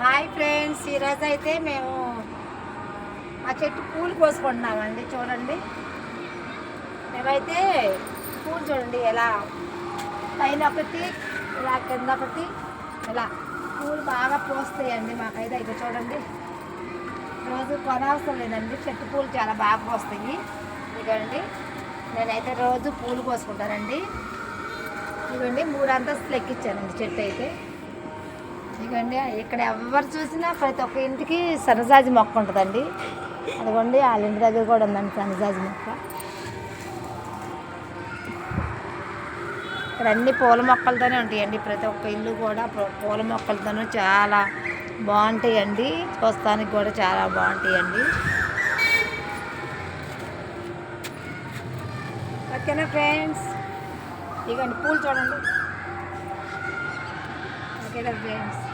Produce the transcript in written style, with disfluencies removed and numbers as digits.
Hi friends, ఈరోజు అయితే మేము మా చెట్టు పూలు కోసుకుంటున్నామండి. చూడండి, మేమైతే పూలు చూడండి ఎలా పైన ఒకటి, ఇలా కింద ఒకటి, ఇలా పూలు బాగా పోస్తాయండి. మాకైతే అయితే చూడండి, రోజు కొనవసరం లేదండి, చెట్టు పూలు చాలా బాగా పోస్తాయి. ఇదిగోండి, నేనైతే రోజు పూలు కోసుకుంటానండి. ఇదిగోండి, 3 అంతస్తులు ఎక్కించానండి చెట్టు అయితే. ఇదిగోండి, ఇక్కడ ఎవరు చూసినా ప్రతి ఒక్క ఇంటికి సన్నజాజి మొక్క ఉంటుందండి. అదిగోండి, వాళ్ళ ఇంటి దగ్గర కూడా ఉందండి సన్నజాజి మొక్క. ఇక్కడ అన్ని పూల మొక్కలతోనే ఉంటాయండి. ప్రతి ఒక్క ఇల్లు కూడా పూల మొక్కలతోనూ చాలా బాగుంటాయండి. చూస్తానికి కూడా చాలా బాగుంటాయండి. ఓకేనా ఫ్రెండ్స్, ఇదిగోండి పూలు చూడండి. ఓకేనా ఫ్రెండ్స్.